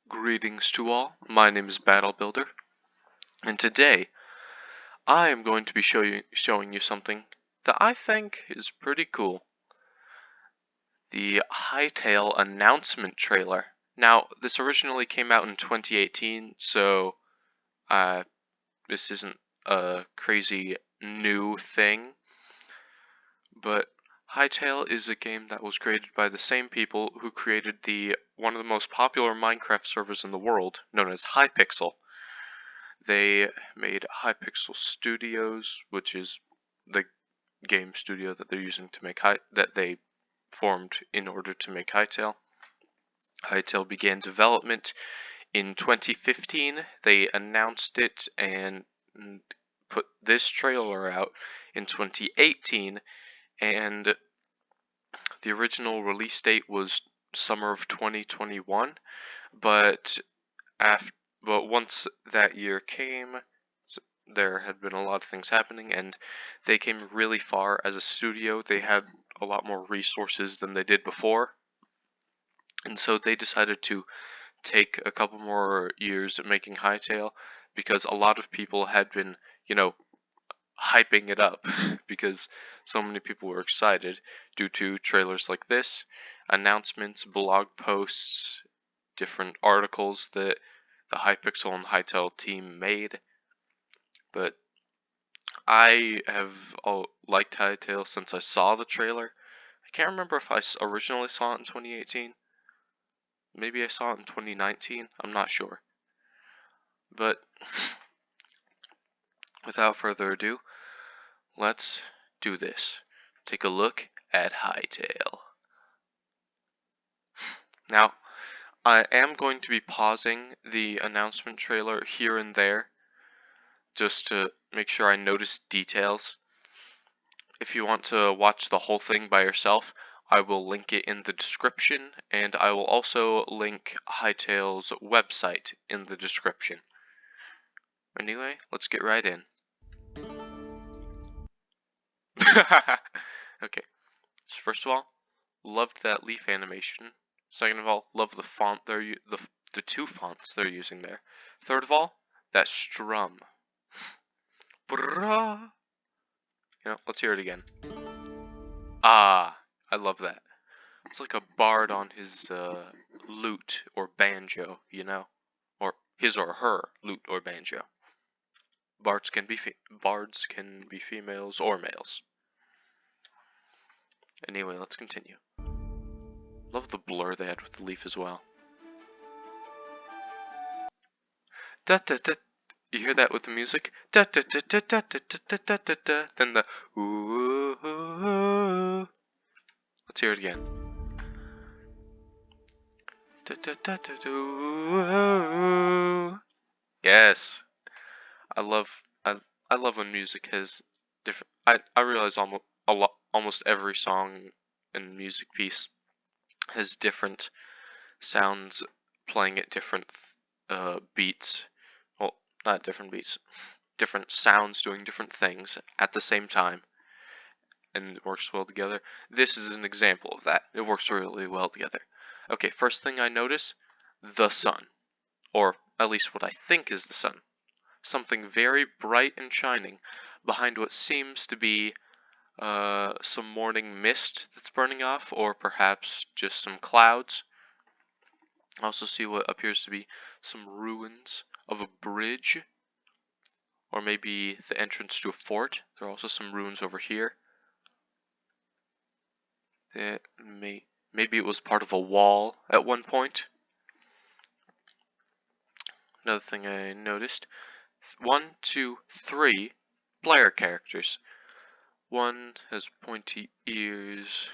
Greetings to all, my name is Battle Builder, and today I am going to be showing you something that I think is pretty cool. The Hytale announcement trailer. Now, this originally came out in 2018, so this isn't a crazy new thing, but Hytale is a game that was created by the same people who created one of the most popular Minecraft servers in the world, known as Hypixel. They made Hypixel Studios, which is the game studio that they're using to make that they formed in order to make Hytale. Hytale began development in 2015. They announced it and put this trailer out in 2018, and the original release date was summer of 2021, but once that year came, there had been a lot of things happening, and they came really far as a studio. They had a lot more resources than they did before, and so they decided to take a couple more years at making Hytale, because a lot of people had been, hyping it up because so many people were excited due to trailers like this, announcements, blog posts, different articles that the Hypixel and Hytale team made. But I have liked Hytale since I saw the trailer. I can't remember if I originally saw it in 2018. Maybe I saw it in 2019. I'm not sure. But without further ado, let's do this. Take a look at Hytale. Now, I am going to be pausing the announcement trailer here and there just to make sure I notice details. If you want to watch the whole thing by yourself, I will link it in the description, and I will also link Hytale's website in the description. Anyway, let's get right in. Okay, so first of all, loved that leaf animation. Second of all, love the font the two fonts they're using there. Third of all, that strum. Brrrah. Let's hear it again. Ah, I love that. It's like a bard on his lute or banjo, or his or her lute or banjo. Bards can be females or males. Anyway, let's continue. Love the blur they had with the leaf as well. Da da da. You hear that with the music? Da da da da da da da da da da. Then the ooh. Let's hear it again. Da da da da da. Yes, I love when music has different. I realize almost every song and music piece has different sounds playing at different beats. Well, not different beats, different sounds doing different things at the same time, and it works well together. This is an example of that. It works really well together. Okay, first thing I notice, the sun, or at least what I think is the sun. Something very bright and shining behind what seems to be some morning mist that's burning off, or perhaps just some clouds. I also see what appears to be some ruins of a bridge, or maybe the entrance to a fort. There are also some ruins over here. Maybe it was part of a wall at one point. Another thing I noticed, 1, 2, 3 player characters. One has pointy ears,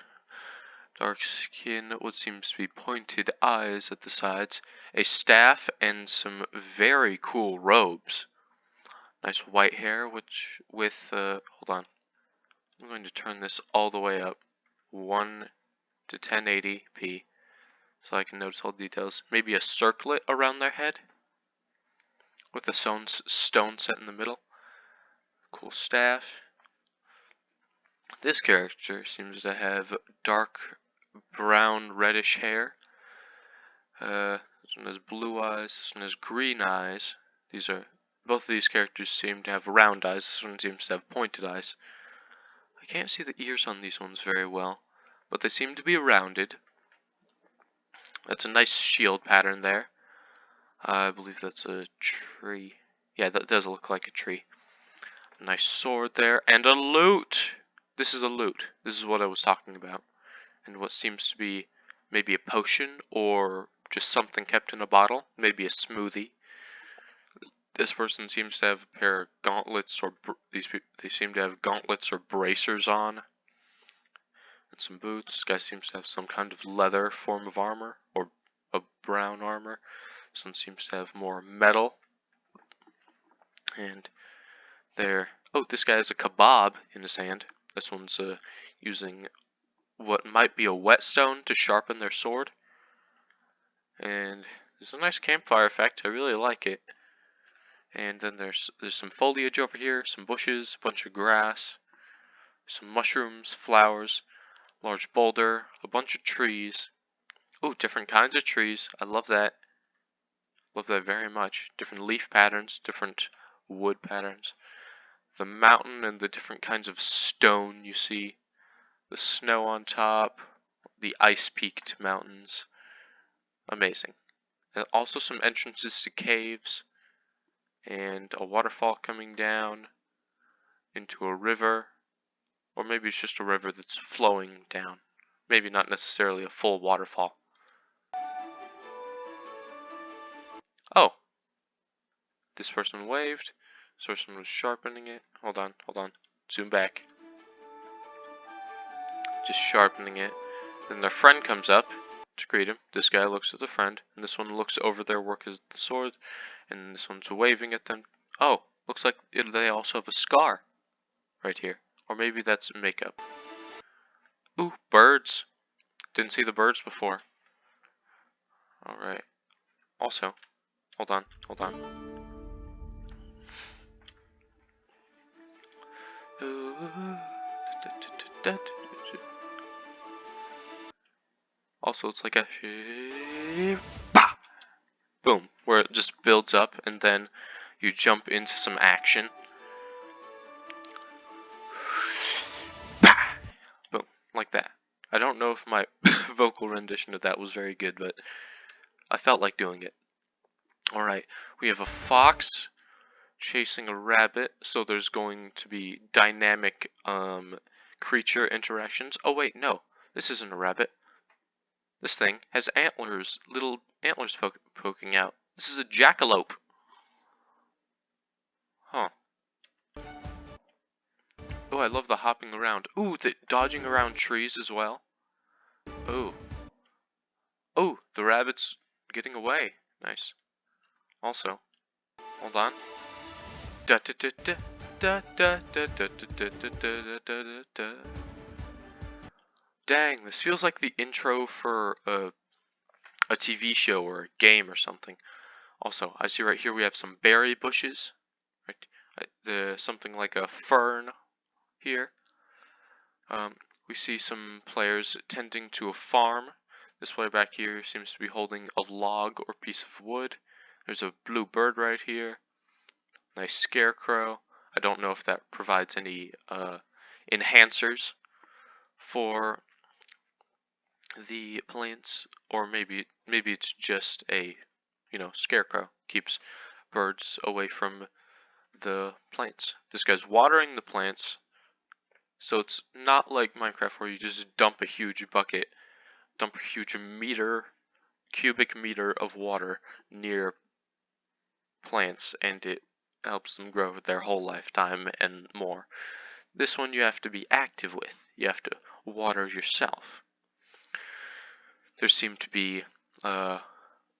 dark skin, what seems to be pointed eyes at the sides, a staff, and some very cool robes. Nice white hair, which with, hold on. I'm going to turn this all the way up, 1 to 1080p, so I can notice all the details. Maybe a circlet around their head, with a stone set in the middle. Cool staff. This character seems to have dark brown reddish hair, This one has blue eyes. This one has green eyes. Both of these characters seem to have round eyes. This one seems to have pointed eyes. I can't see the ears on these ones very well, but they seem to be rounded. That's a nice shield pattern there. I believe that's a tree. Yeah, that does look like a tree. A nice sword there, and a lute! This is a lute. This is what I was talking about. And what seems to be maybe a potion, or just something kept in a bottle. Maybe a smoothie. This person seems to have a pair of gauntlets, or they seem to have gauntlets or bracers on. And some boots. This guy seems to have some kind of leather form of armor, or a brown armor. This one seems to have more metal. And there. Oh, this guy has a kebab in his hand. This one's using what might be a whetstone to sharpen their sword. And there's a nice campfire effect. I really like it. And then there's some foliage over here, some bushes, a bunch of grass, some mushrooms, flowers, large boulder, a bunch of trees. Oh, different kinds of trees. I love that. Love that very much. Different leaf patterns, different wood patterns. The mountain and the different kinds of stone you see. The snow on top, the ice-peaked mountains. Amazing. And also some entrances to caves, and a waterfall coming down into a river, or maybe it's just a river that's flowing down. Maybe not necessarily a full waterfall. Oh, this person waved. This person was sharpening it. Hold on. Zoom back. Just sharpening it. Then their friend comes up to greet him. This guy looks at the friend, and this one looks over their work as the sword, and this one's waving at them. Oh, looks like they also have a scar right here. Or maybe that's makeup. Ooh, birds. Didn't see the birds before. Alright. Also, hold on. Also, it's like a boom, where it just builds up and then you jump into some action. Boom, like that. I don't know if my vocal rendition of that was very good, but I felt like doing it. Alright, we have a fox chasing a rabbit, so there's going to be dynamic creature interactions. Oh wait, no, this isn't a rabbit. This thing has antlers, little antlers poking out. This is a jackalope. Huh. Oh, I love the hopping around. Ooh, the dodging around trees as well. Oh. Oh, the rabbit's getting away. Nice. Also, hold on. Da da da da da da da da da da da da. Dang, this feels like the intro for a TV show or a game or something. Also, I see right here we have some berry bushes. Right, something like a fern here. We see some players tending to a farm. This player back here seems to be holding a log or piece of wood. There's a blue bird right here. Nice scarecrow. I don't know if that provides any enhancers for the plants, or maybe it's just a scarecrow, keeps birds away from the plants. This guy's watering the plants, so it's not like Minecraft where you just dump a huge cubic meter of water near plants and it helps them grow their whole lifetime and more. This one you have to be active with. You have to water yourself. There seem to be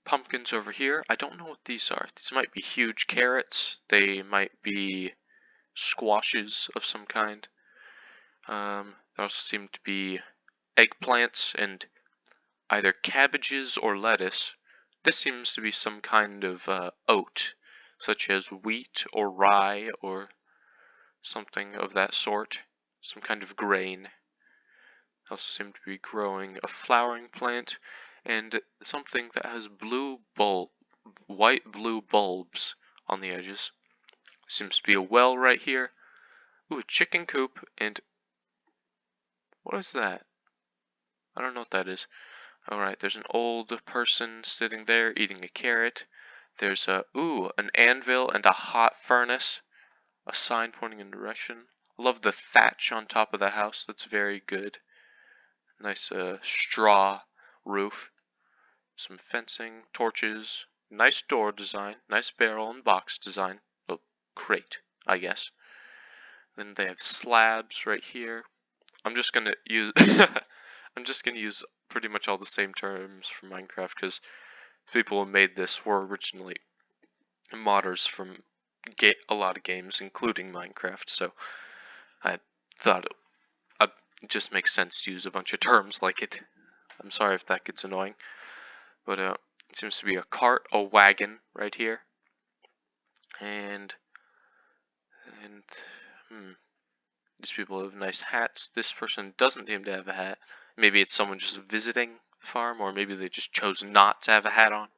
pumpkins over here. I don't know what these are. These might be huge carrots. They might be squashes of some kind. There also seem to be eggplants and either cabbages or lettuce. This seems to be some kind of oat, such as wheat or rye or something of that sort. Some kind of grain. Also seem to be growing a flowering plant and something that has white blue bulbs on the edges. Seems to be a well right here. Ooh, a chicken coop, and what is that? I don't know what that is. Alright, there's an old person sitting there eating a carrot. There's an anvil and a hot furnace. A sign pointing in direction. Love the thatch on top of the house. That's very good. Nice straw roof. Some fencing, torches. Nice door design. Nice barrel and box design. Oh, crate, I guess. Then they have slabs right here. I'm just gonna use I'm just gonna use pretty much all the same terms for Minecraft because people who made this were originally modders from a lot of games, including Minecraft. So I thought it just makes sense to use a bunch of terms like it. I'm sorry if that gets annoying, but it seems to be a cart, a wagon right here, and these people have nice hats. This person doesn't seem to have a hat. Maybe it's someone just visiting the farm, or maybe they just chose not to have a hat on.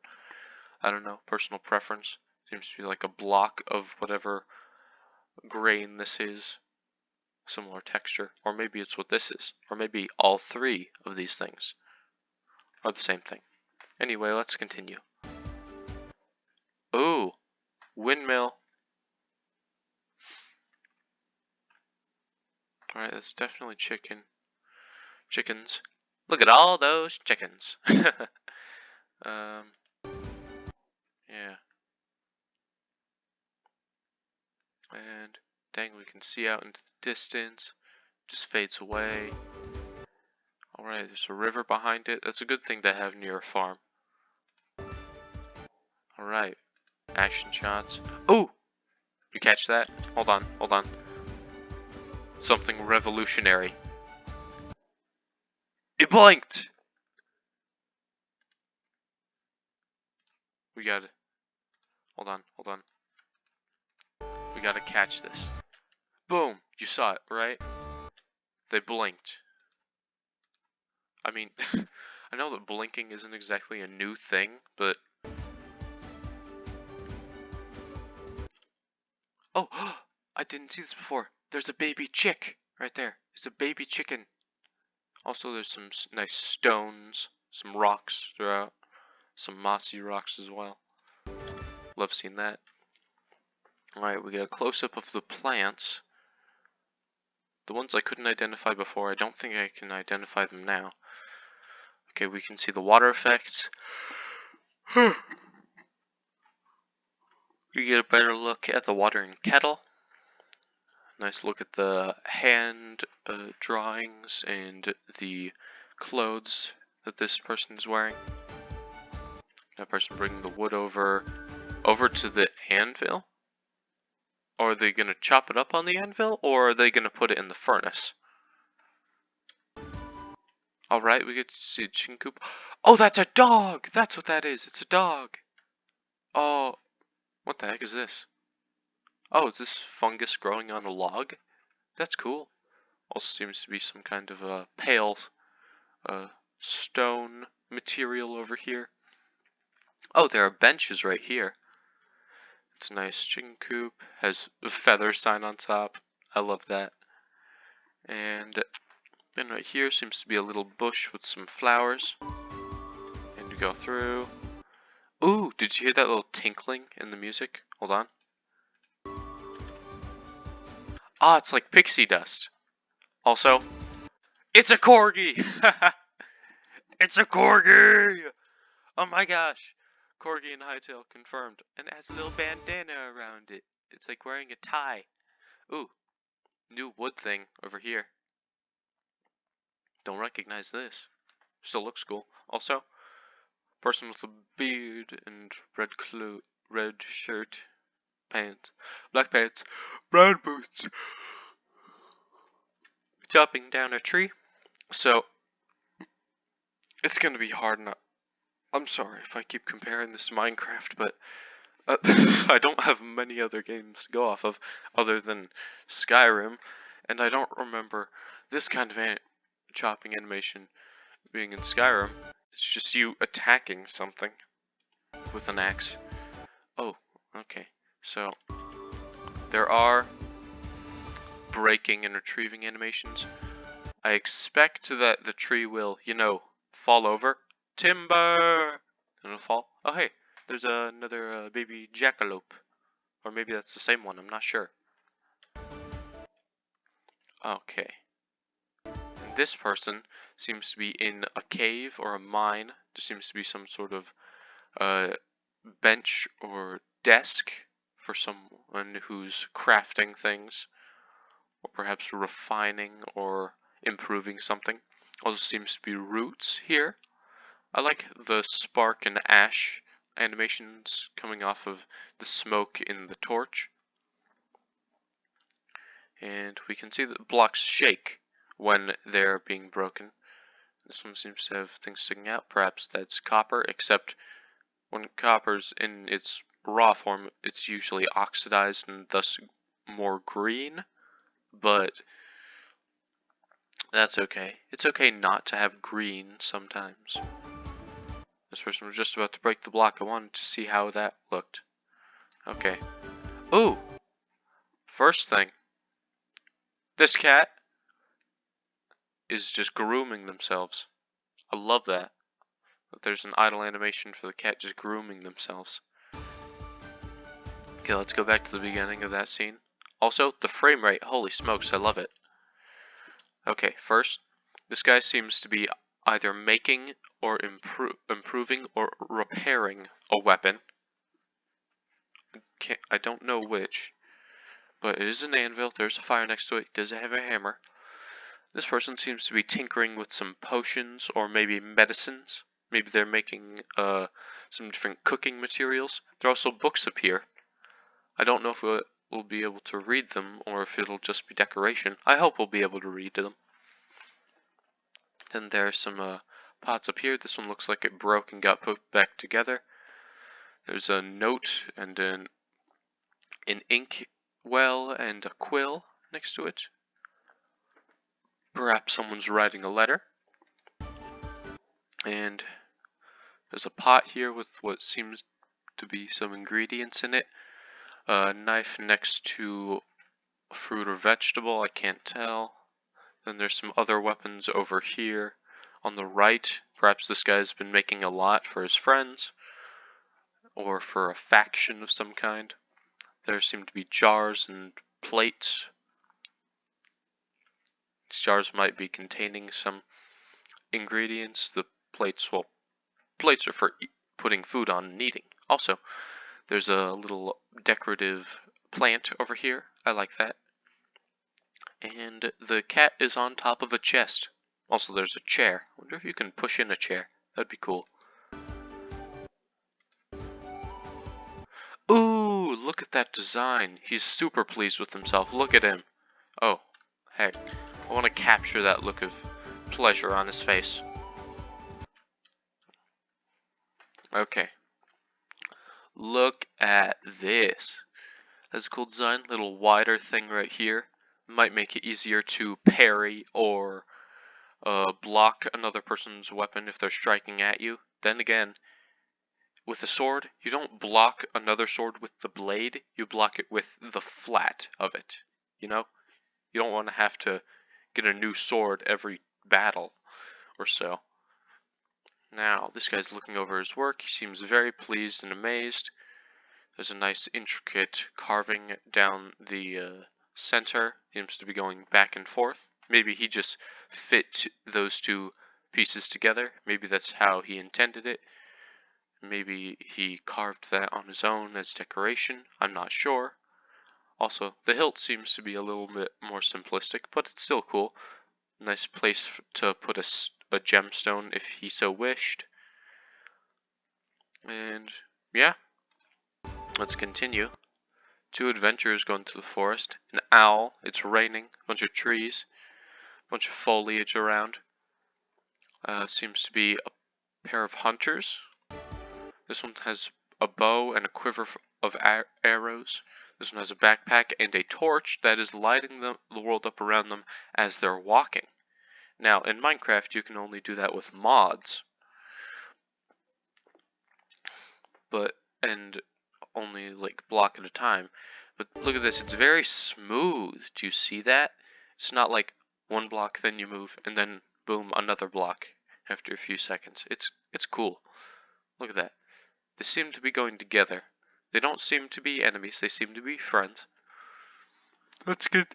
I don't know. Personal preference. Seems to be like a block of whatever grain this is. Similar texture. Or maybe it's what this is. Or maybe all three of these things are the same thing. Anyway, let's continue. Ooh, windmill. Alright, that's definitely chickens. Look at all those chickens. Yeah. And dang, we can see out into the distance. Just fades away. Alright, there's a river behind it. That's a good thing to have near a farm. Alright, action shots. Ooh! You catch that? Hold on. Something revolutionary. It blinked! We gotta... Hold on. We gotta catch this. Boom! You saw it, right? They blinked. I mean, I know that blinking isn't exactly a new thing, but... Oh! I didn't see this before. There's a baby chick right there. There's a baby chicken. Also, there's some nice stones, some rocks throughout. Some mossy rocks as well. Love seeing that. Alright, we get a close-up of the plants. The ones I couldn't identify before, I don't think I can identify them now. Okay, we can see the water effects. We get a better look at the watering kettle. Nice look at the hand drawings and the clothes that this person is wearing. That person bringing the wood over to the anvil. Or are they going to chop it up on the anvil, or are they going to put it in the furnace? Alright, we get to see a chicken coop. Oh, that's a dog! That's what that is. It's a dog. Oh, what the heck is this? Oh, is this fungus growing on a log? That's cool. Also seems to be some kind of a pale stone material over here. Oh, there are benches right here. It's a nice chicken coop. Has a feather sign on top. I love that. And then right here seems to be a little bush with some flowers. And you go through. Ooh, did you hear that little tinkling in the music? Hold on. Ah, it's like pixie dust. Also, it's a corgi! It's a corgi! Oh my gosh. Corgi and Hytale confirmed. And it has a little bandana around it. It's like wearing a tie. Ooh, new wood thing over here. Don't recognize this. Still looks cool. Also, person with a beard and red shirt, pants, black pants, brown boots, chopping down a tree. So, it's gonna be hard not. I'm sorry if I keep comparing this to Minecraft, but I don't have many other games to go off of other than Skyrim, and I don't remember this kind of chopping animation being in Skyrim. It's just you attacking something with an axe. Oh, okay. So there are breaking and retrieving animations. I expect that the tree will, fall over. Timber! And it'll fall. Oh, hey, there's another baby jackalope. Or maybe that's the same one, I'm not sure. Okay. And this person seems to be in a cave or a mine. There seems to be some sort of bench or desk for someone who's crafting things, or perhaps refining or improving something. Also seems to be roots here. I like the spark and ash animations coming off of the smoke in the torch. And we can see that blocks shake when they're being broken. This one seems to have things sticking out. Perhaps that's copper, except when copper's in its raw form, it's usually oxidized and thus more green. But that's okay. It's okay not to have green sometimes. This person was just about to break the block. I wanted to see how that looked. Okay. Ooh! First thing. This cat is just grooming themselves. I love that. There's an idle animation for the cat just grooming themselves. Okay, let's go back to the beginning of that scene. Also, the frame rate, holy smokes, I love it. Okay, first, this guy seems to be either making or improving or repairing a weapon. I don't know which, but it is an anvil. There's a fire next to it. Does it have a hammer? This person seems to be tinkering with some potions or maybe medicines. Maybe they're making some different cooking materials. There are also books up here. I don't know if we'll be able to read them or if it'll just be decoration. I hope we'll be able to read them. Then there are some pots up here. This one looks like it broke and got put back together. There's a note and an ink well and a quill next to it. Perhaps someone's writing a letter. And there's a pot here with what seems to be some ingredients in it. A knife next to a fruit or vegetable, I can't tell. Then there's some other weapons over here on the right. Perhaps this guy's been making a lot for his friends or for a faction of some kind. There seem to be jars and plates. These jars might be containing some ingredients. The plates, well, plates are for putting food on and eating. Also, there's a little decorative plant over here. I like that. And the cat is on top of a chest. Also, there's a chair. I wonder if you can push in a chair. That'd be cool. Ooh, look at that design. He's super pleased with himself. Look at him. Oh, heck. I want to capture that look of pleasure on his face. Okay. Look at this. That's a cool design. Little wider thing right here. Might make it easier to parry or block another person's weapon if they're striking at you. Then again, with a sword, you don't block another sword with the blade, you block it with the flat of it. You know? You don't want to have to get a new sword every battle or so. Now, this guy's looking over his work. He seems very pleased and amazed. There's a nice intricate carving down the center. Seems to be going back and forth. Maybe he just fit those two pieces together. Maybe that's how he intended it. Maybe he carved that on his own as decoration. I'm not sure. Also, the hilt seems to be a little bit more simplistic, but it's still cool. Nice place to put a gemstone if he so wished. And yeah, let's continue. Two adventurers go into the forest. An owl, it's raining, a bunch of trees, a bunch of foliage around. Seems to be a pair of hunters. This one has a bow and a quiver of arrows. This one has a backpack and a torch that is lighting the world up around them as they're walking. Now, in Minecraft, you can only do that with mods. like block at a time. But look at this, it's very smooth. Do you see that? It's not like one block, then you move, and then boom, another block after a few seconds. It's cool. Look at that. They seem to be going together. They don't seem to be enemies, they seem to be friends. Let's get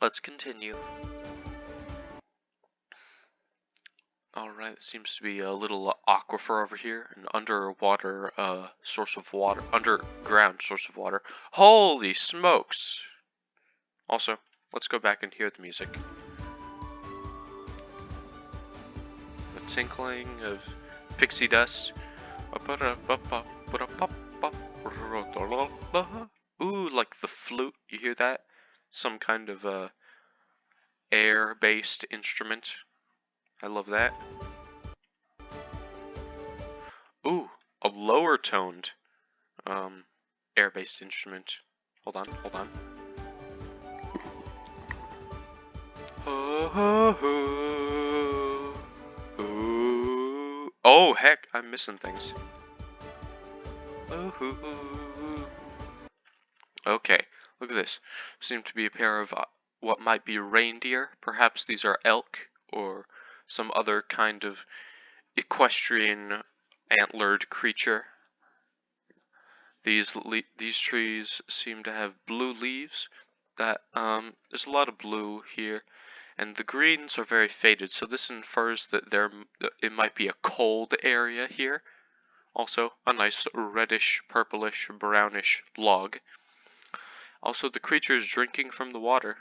Let's continue. Alright, it seems to be a little aquifer over here, an underwater source of water, underground source of water. Holy smokes! Also, let's go back and hear the music. The tinkling of pixie dust. Ooh, like the flute, you hear that? Some kind of air-based instrument. I love that. Ooh, a lower toned air-based instrument. Hold on, hold on. Oh heck, I'm missing things. Okay, look at this. Seem to be a pair of what might be reindeer. Perhaps these are elk or some other kind of equestrian antlered creature. These trees seem to have blue leaves. There's a lot of blue here, and the greens are very faded. So this infers that it might be a cold area here. Also, a nice reddish, purplish, brownish log. Also, the creature is drinking from the water.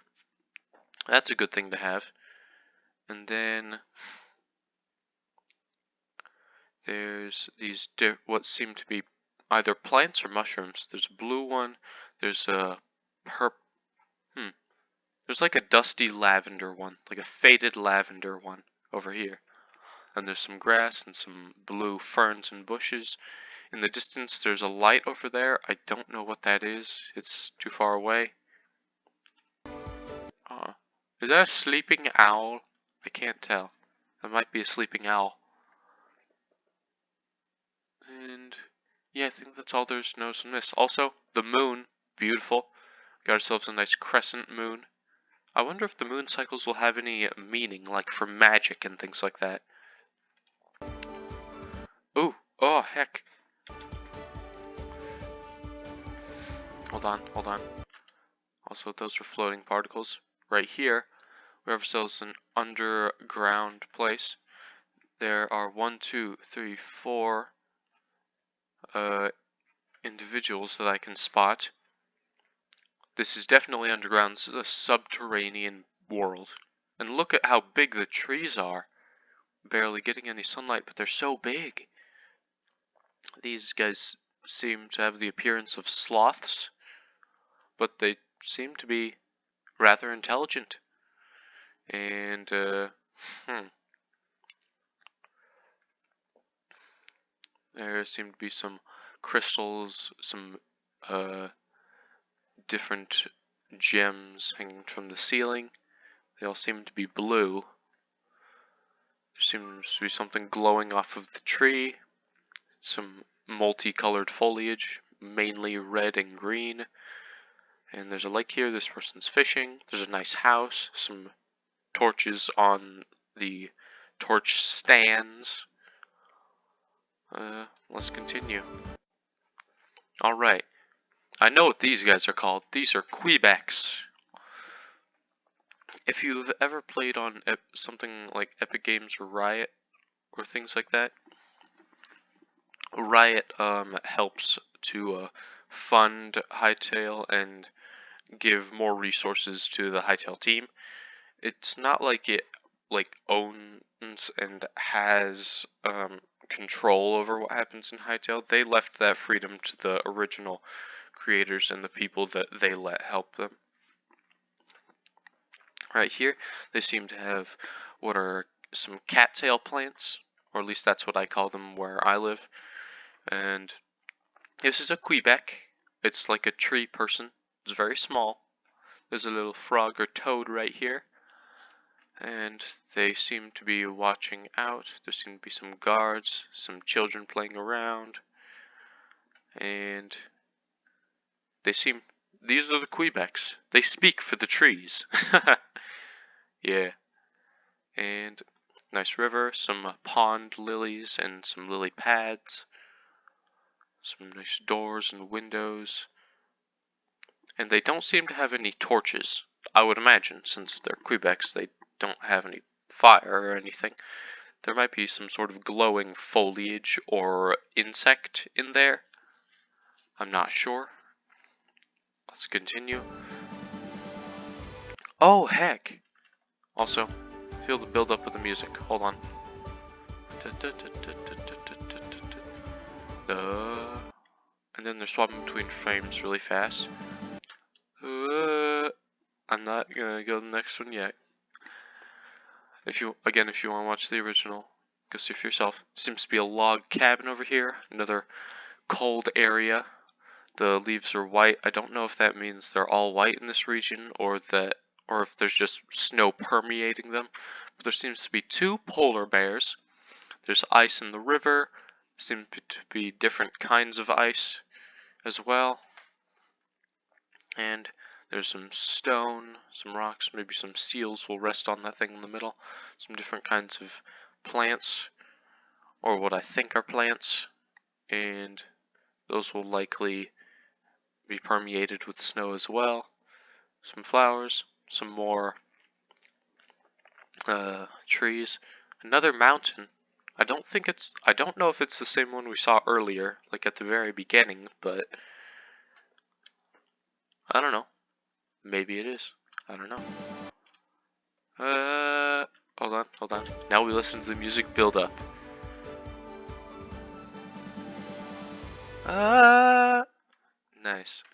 That's a good thing to have. And then there's these what seem to be either plants or mushrooms. There's a blue one. There's a There's like a dusty lavender one, like a faded lavender one over here. And there's some grass and some blue ferns and bushes. In the distance, there's a light over there. I don't know what that is. It's too far away. Is that a sleeping owl? I can't tell. That might be a sleeping owl. And yeah, I think that's all there's to know from this. Also, the moon, beautiful. Got ourselves a nice crescent moon. I wonder if the moon cycles will have any meaning, like for magic and things like that. Ooh, oh heck. Hold on, hold on. Also, those are floating particles. Right here, we have ourselves an underground place. There are 1, 2, 3, 4 individuals that I can spot. This is definitely underground. This is a subterranean world. And look at how big the trees are. Barely getting any sunlight, but they're so big. These guys seem to have the appearance of sloths, but they seem to be rather intelligent. And, there seem to be some crystals, some, different gems hanging from the ceiling. They all seem to be blue. There seems to be something glowing off of the tree. Some multicolored foliage, mainly red and green. And there's a lake here. This person's fishing. There's a nice house. Some torches on the torch stands. Let's continue. Alright. I know what these guys are called. These are Quebecs. If you've ever played on something like Epic Games or Riot or things like that, Riot helps to fund Hytale and give more resources to the Hytale team. It's not like it owns and has control over what happens in Hytale. They left that freedom to the original creators and the people that they let help them. Right here, they seem to have what are some cattail plants, or at least that's what I call them where I live. And this is a Quebec. It's like a tree person. It's very small. There's a little frog or toad right here. And they seem to be watching out. There seem to be some guards, some children playing around, and these are the Quebecs. They speak for the trees. Yeah, and nice river, some pond lilies and some lily pads, some nice doors and windows, and they don't seem to have any torches. I would imagine, since they're Quebecs, they don't have any fire or anything. There might be some sort of glowing foliage or insect in there. I'm not sure. Let's continue. Oh, heck! Also, feel the build-up of the music. Hold on. And then they're swapping between frames really fast. I'm not gonna go to the next one yet. If you want to watch the original, go see for yourself. Seems to be a log cabin over here. Another cold area. The leaves are white. I don't know if that means they're all white in this region or if there's just snow permeating them. But there seems to be two polar bears. There's ice in the river. Seems to be different kinds of ice as well. And there's some stone, some rocks, maybe some seals will rest on that thing in the middle. Some different kinds of plants, or what I think are plants, and those will likely be permeated with snow as well. Some flowers, some more trees, another mountain. I don't know if it's the same one we saw earlier, like at the very beginning, but I don't know. Maybe it is. I don't know. Hold on. Now we listen to the music build up. Nice.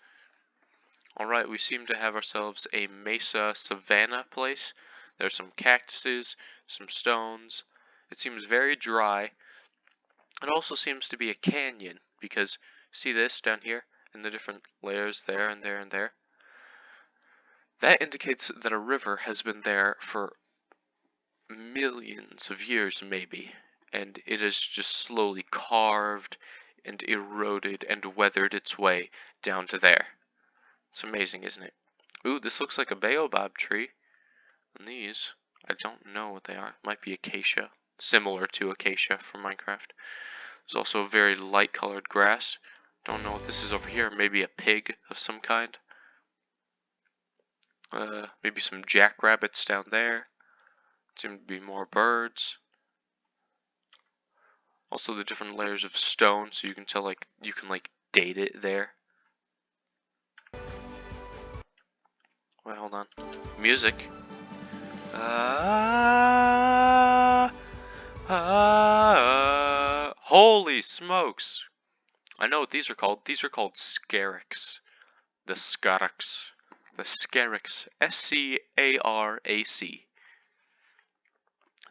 Alright, we seem to have ourselves a mesa savanna place. There's some cactuses, some stones. It seems very dry. It also seems to be a canyon, because see this down here? And the different layers there and there and there? That indicates that a river has been there for millions of years, maybe, and it has just slowly carved and eroded and weathered its way down to there. It's amazing, isn't it? Ooh, this looks like a baobab tree. And these, I don't know what they are. Might be acacia, similar to acacia from Minecraft. There's also a very light colored grass. Don't know what this is over here. Maybe a pig of some kind. Maybe some jackrabbits down there. Seem to be more birds. Also the different layers of stone, so you can tell you can date it there. Wait, hold on. Music. Holy smokes! I know what these are called. These are called scaraks. The scaraks. The scaraks. S-C-A-R-A-C.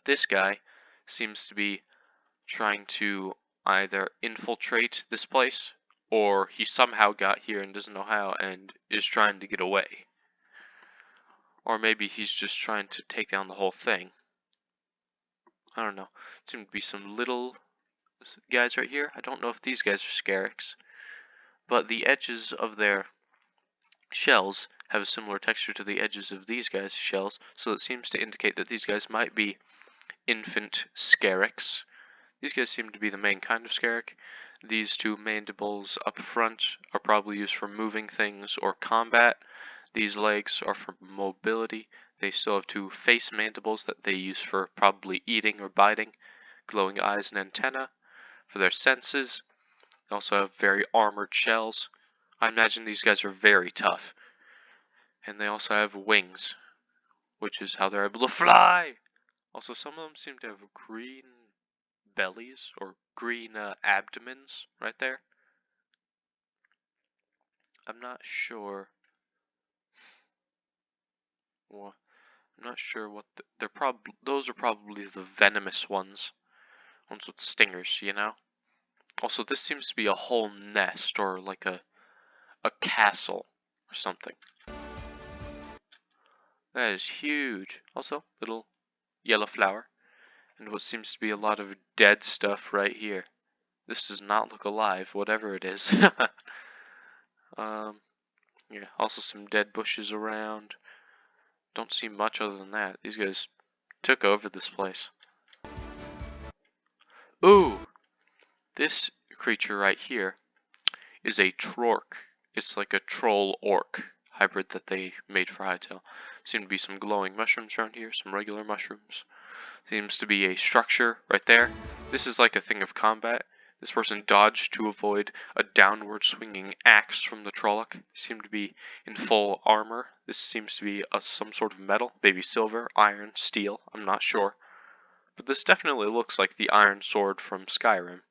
This guy seems to be trying to either infiltrate this place, or he somehow got here and doesn't know how and is trying to get away. Or maybe he's just trying to take down the whole thing. I don't know. Seem to be some little guys right here. I don't know if these guys are scaraks, but the edges of their shells have a similar texture to the edges of these guys' shells, so it seems to indicate that these guys might be infant scaraks. These guys seem to be the main kind of scarak. These two mandibles up front are probably used for moving things or combat. These legs are for mobility. They still have two face mandibles that they use for probably eating or biting. Glowing eyes and antenna for their senses. They also have very armored shells. I imagine these guys are very tough. And they also have wings, which is how they're able to fly. Also, some of them seem to have green bellies or green abdomens right there. I'm not sure. Well, I'm not sure what they're probably. Those are probably the venomous ones with stingers, you know. Also, this seems to be a whole nest or like a castle or something. That is huge. Also, little yellow flower, and what seems to be a lot of dead stuff right here. This does not look alive, whatever it is. Yeah, also some dead bushes around. Don't see much other than that. These guys took over this place. Ooh! This creature right here is a Trork. It's like a troll-orc hybrid that they made for Hytale. Seem to be some glowing mushrooms around here, some regular mushrooms. Seems to be a structure right there. This is like a thing of combat. This person dodged to avoid a downward swinging axe from the Trolloc. They seem to be in full armor. This seems to be some sort of metal, maybe silver, iron, steel, I'm not sure. But this definitely looks like the iron sword from Skyrim.